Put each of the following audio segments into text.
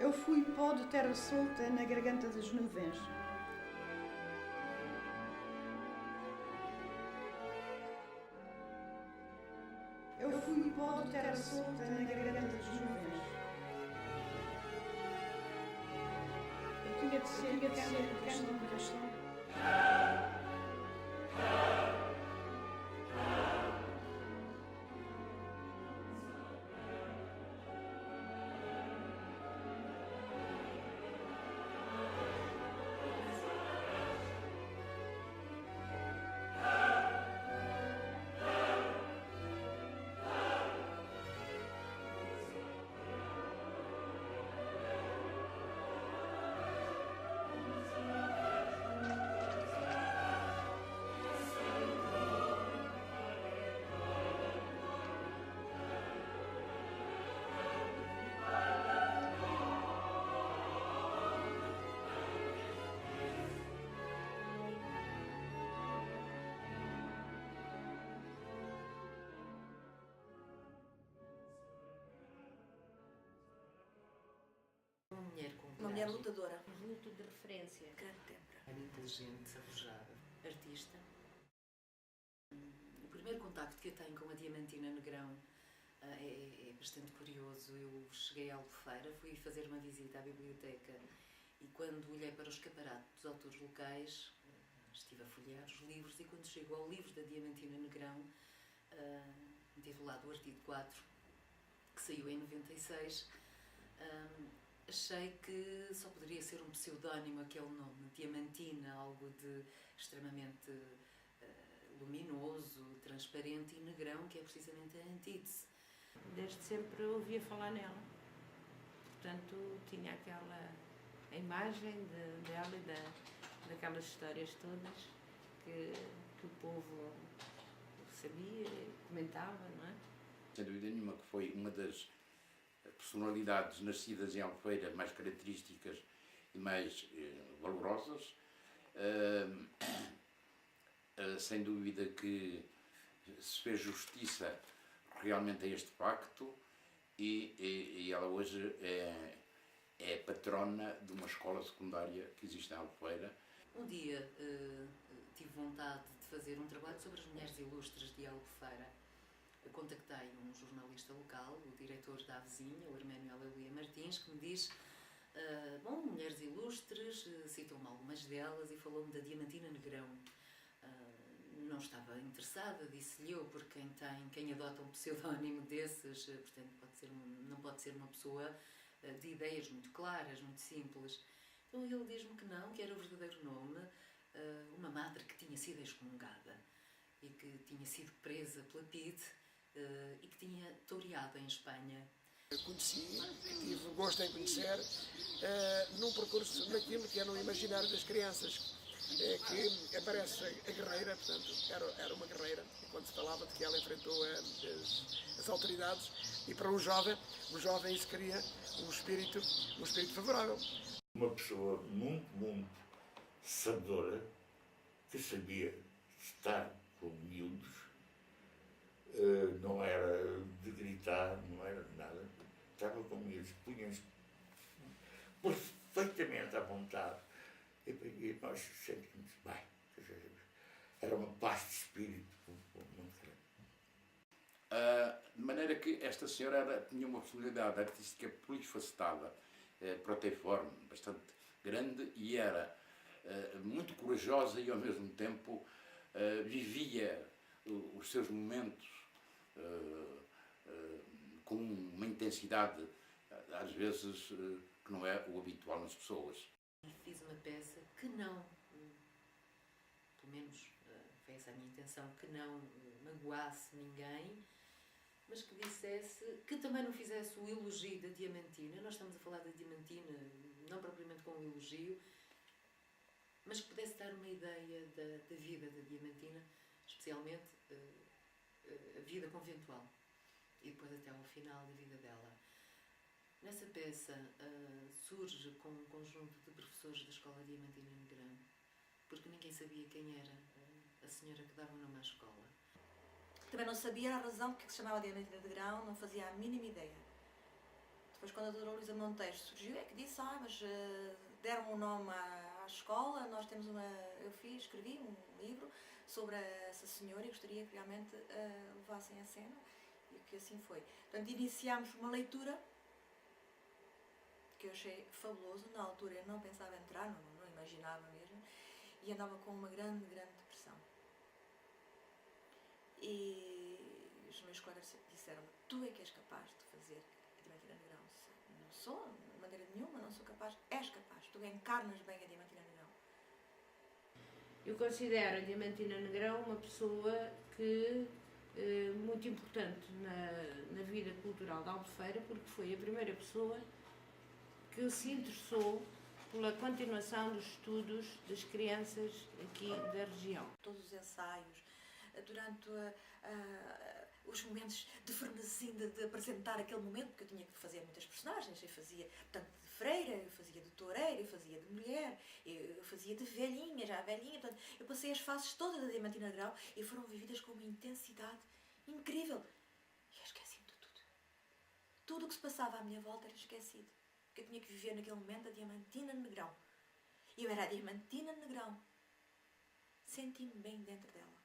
Eu fui pó de terra solta na garganta das nuvens. Eu fui pó de terra solta na garganta das nuvens. Eu tinha de ser pequeno no coração. Uma mulher lutadora. Vulto de referência. Grande tempra. Era inteligente, arrojada, artista. O primeiro contacto que eu tenho com a Diamantina Negrão é bastante curioso. Eu cheguei à Albufeira, fui fazer uma visita à biblioteca e quando olhei para o escaparate dos autores locais, estive a folhear os livros e quando chego ao livro da Diamantina Negrão, intitulado O Artigo 4, que saiu em 96, achei que só poderia ser um pseudónimo aquele nome, Diamantina, algo de extremamente luminoso, transparente e negrão, que é precisamente a antítese. Desde sempre ouvia falar nela. Portanto, tinha aquela imagem dela e daquelas histórias todas que o povo sabia, comentava, não é? Sem dúvida nenhuma que foi uma das personalidades nascidas em Albufeira mais características e mais valorosas. Sem dúvida que se fez justiça realmente a este pacto e ela hoje é patrona de uma escola secundária que existe em Albufeira. Um dia tive vontade de fazer um trabalho sobre as mulheres ilustres de Albufeira. Contactei um jornalista local, o diretor da Avezinha, o Herménio Aleluia Martins, que me diz bom, mulheres ilustres, citou-me algumas delas e falou-me da Diamantina Negrão. Não estava interessada, disse-lhe eu, porque quem adota um pseudónimo desses, portanto, não pode ser uma pessoa de ideias muito claras, muito simples. Então ele diz-me que não, que era o verdadeiro nome, uma madre que tinha sido excomungada e que tinha sido presa pela PIDE e que tinha toreado em Espanha. Eu conheci, tive gosto em conhecer, num percurso naquilo que é no imaginário das crianças, que aparece a guerreira, portanto, era uma guerreira, e quando se falava de que ela enfrentou as autoridades, e para o jovem isso cria um espírito favorável. Uma pessoa muito sabedora, que sabia estar com miúdos, não era de gritar, não era de nada, estava com miúdos, punha-os perfeitamente à vontade. E nós sentimos bem. Era uma paz de espírito muito grande. De maneira que esta senhora tinha uma personalidade artística polifacetada, proteiforme, bastante grande e era muito corajosa e ao mesmo tempo vivia os seus momentos com uma intensidade, às vezes, que não é o habitual nas pessoas. E fiz uma peça que não, pelo menos foi essa a minha intenção, que não magoasse ninguém, mas que dissesse, que também não fizesse o elogio da Diamantina. Nós estamos a falar da Diamantina, não propriamente com um elogio, mas que pudesse dar uma ideia da vida da Diamantina, especialmente a vida conventual e depois até ao final da vida dela. Nessa peça surge com um conjunto de professores da Escola Diamantina Negrão, porque ninguém sabia quem era a senhora que dava o nome à escola. Também não sabia a razão porque se chamava Diamantina Negrão, não fazia a mínima ideia. Depois, quando a Dra. Luísa Monteiro surgiu, é que disse, mas deram um nome à escola, nós temos escrevi um livro sobre essa senhora e gostaria que realmente levassem a cena, e que assim foi. Portanto, iniciámos uma leitura que eu achei fabuloso. Na altura eu não pensava entrar, não imaginava mesmo, e andava com uma grande depressão. E os meus colegas disseram-me, tu é que és capaz de fazer a Diamantina Negrão. Não sou, de maneira nenhuma, não sou capaz. És capaz, tu encarnas bem a Diamantina Negrão. Eu considero a Diamantina Negrão uma pessoa que muito importante na vida cultural da Albufeira, porque foi a primeira pessoa que se interessou pela continuação dos estudos das crianças aqui da região. Todos os ensaios, durante os momentos de frenesim de apresentar aquele momento, porque eu tinha que fazer muitas personagens, eu fazia tanto de freira, eu fazia de toureira, eu fazia de mulher, eu fazia de velhinha, já velhinha, portanto, eu passei as fases todas da Diamantina Negrão e foram vividas com uma intensidade incrível. E eu esqueci-me de tudo. Tudo o que se passava à minha volta era esquecido, porque eu tinha que viver naquele momento a Diamantina Negrão. E eu era a Diamantina Negrão. Senti-me bem dentro dela.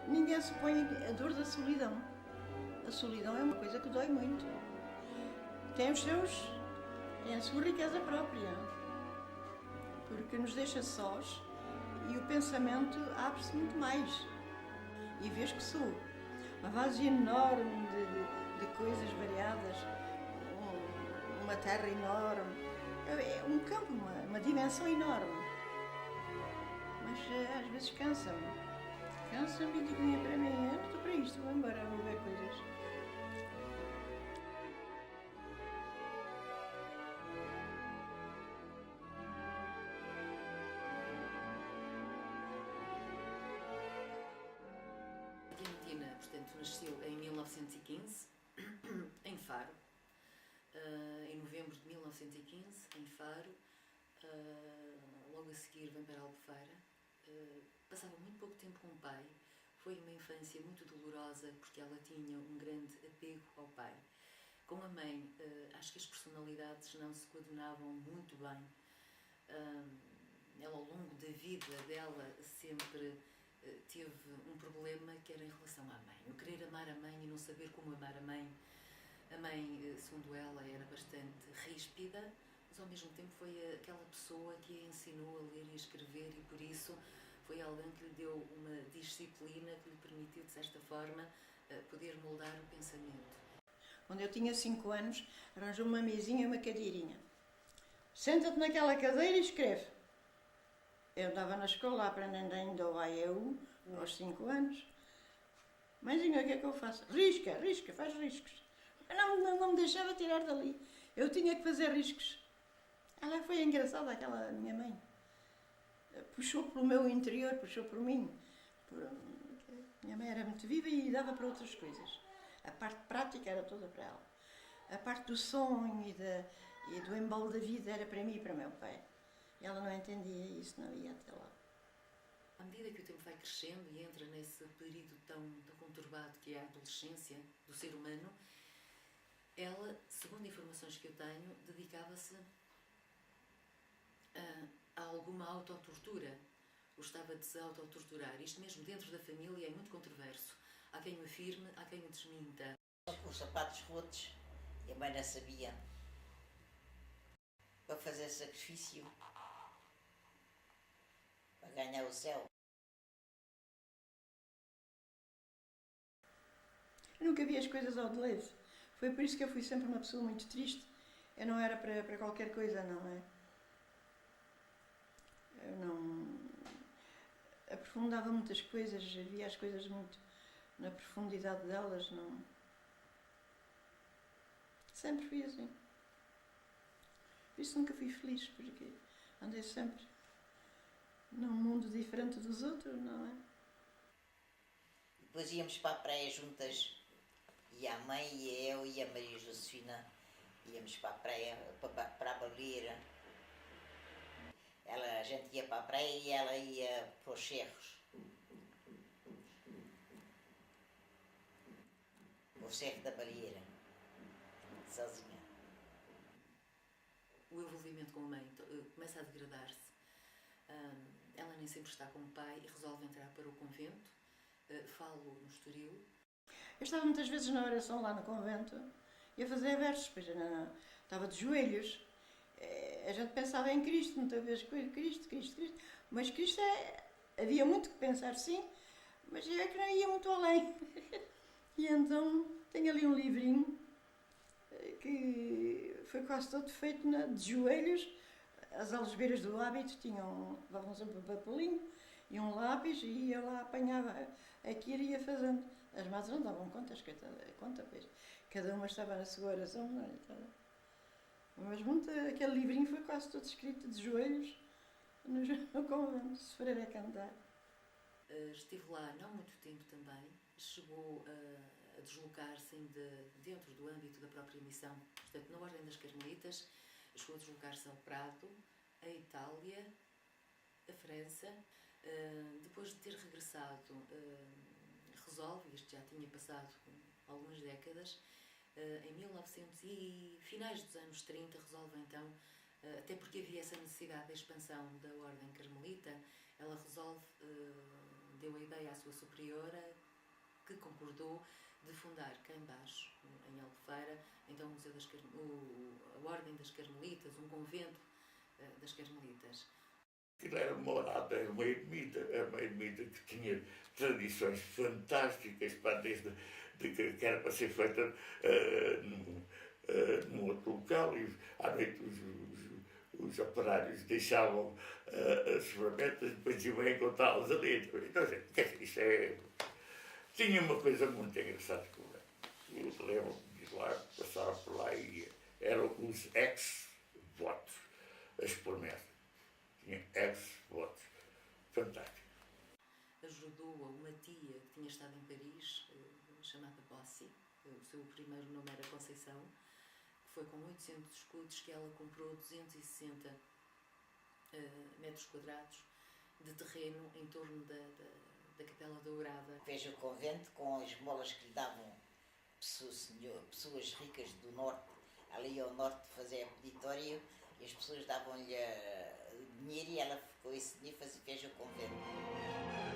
Ninguém supõe a dor da solidão. A solidão é uma coisa que dói muito. Tem a sua riqueza própria, porque nos deixa sós e o pensamento abre-se muito mais. E vês que sou uma vazia enorme de coisas variadas, uma terra enorme, é um campo, uma dimensão enorme. Mas às vezes cansa-me. Cansa-me e digo para mim, eu não estou para isto, vou embora, vou ver coisas. A Diamantina, portanto, nasceu em 1915, em Faro. Em novembro de 1915, em Faro. Logo a seguir vem para a Albufeira. Passava muito pouco tempo com o pai. Foi uma infância muito dolorosa porque ela tinha um grande apego ao pai. Com a mãe, acho que as personalidades não se coordenavam muito bem. Ela, ao longo da vida dela, sempre teve um problema que era em relação à mãe. O querer amar a mãe e não saber como amar a mãe. A mãe, segundo ela, era bastante ríspida, mas ao mesmo tempo foi aquela pessoa que a ensinou a ler e a escrever, e por isso foi alguém que lhe deu uma disciplina que lhe permitiu, de certa forma, poder moldar o pensamento. Quando eu tinha 5 anos, arranjou uma mesinha e uma cadeirinha. Senta-te naquela cadeira e escreve. Eu andava na escola aprendendo ainda o AEU, aos 5 anos. Mãezinha, o que é que eu faço? Risca, faz riscos. Não me deixava tirar dali. Eu tinha que fazer riscos. Ela foi engraçada, aquela minha mãe. Puxou pelo meu interior, puxou por mim. Minha mãe era muito viva e dava para outras coisas. A parte prática era toda para ela. A parte do sonho e do embalo da vida era para mim e para o meu pai. E ela não entendia isso, não ia até lá. À medida que o tempo vai crescendo e entra nesse período tão conturbado que é a adolescência do ser humano, ela, segundo informações que eu tenho, dedicava-se a alguma autotortura. Gostava de se autotorturar. Isto mesmo dentro da família é muito controverso. Há quem o afirme, há quem o desminta. Com os sapatos rotos, e a mãe não sabia. Para fazer sacrifício, para ganhar o céu. Eu nunca vi as coisas ao de leve. Foi por isso que eu fui sempre uma pessoa muito triste. Eu não era para qualquer coisa, não é? Eu não aprofundava muitas coisas, via as coisas muito na profundidade delas, não. Sempre fui assim. Por isso nunca fui feliz, porque andei sempre num mundo diferente dos outros, não é? Depois íamos para a praia juntas, e a mãe, e eu, e a Maria Josefina, íamos para a praia, para a baleira. gente ia para a praia e ela ia para os cerros. O Cerro da Barreira, sozinha. O envolvimento com a mãe começa a degradar-se. Ela nem sempre está com o pai e resolve entrar para o convento. Falo no Estoril. Eu estava muitas vezes na oração lá no convento e a fazer versos, pois estava de joelhos. A gente pensava em Cristo, muitas vezes, Cristo. Mas Cristo havia muito que pensar, sim, mas é que não ia muito além. E então tenho ali um livrinho que foi quase todo feito de joelhos. As algebeiras do hábito levavam sempre um papelinho e um lápis e ia lá, apanhava aquilo e ia fazendo. As madres não davam conta, pois. Cada uma estava na sua oração, não é? Mas aquele livrinho foi quase todo escrito de joelhos no convento, se for a cantar. Estive lá não muito tempo também, chegou a deslocar-se dentro do âmbito da própria missão, portanto, na Ordem das Carmelitas, chegou a deslocar-se ao Prado, a Itália, a França. Depois de ter regressado, resolve, isto já tinha passado algumas décadas, em finais dos anos 30, resolve então, até porque havia essa necessidade de expansão da Ordem Carmelita, ela resolve, deu a ideia à sua superiora, que concordou de fundar cá embaixo, em Albufeira, então a Ordem das Carmelitas, um convento das Carmelitas. Aquilo era uma ermita que tinha tradições fantásticas, desde que era para ser feita num outro local, e à noite os operários deixavam as ferramentas e depois iam encontrá-las ali. Então, quer dizer, isso tinha uma coisa muito engraçada com ela. Eu lembro-me de lá, passava por lá e eram os ex-votos, as promessas. Tinha ex-votos. Fantástico. Ajudou-a uma tia que tinha estado em Paris, chamada Bossi, o seu primeiro nome era Conceição, que foi com 800 escudos que ela comprou 260 metros quadrados de terreno em torno da Capela Dourada. Vejo o convento com as esmolas que lhe davam pessoas ricas do norte, ali ao norte, fazer peditório, e as pessoas davam-lhe dinheiro e ela ficou esse dinheiro e fez o convento.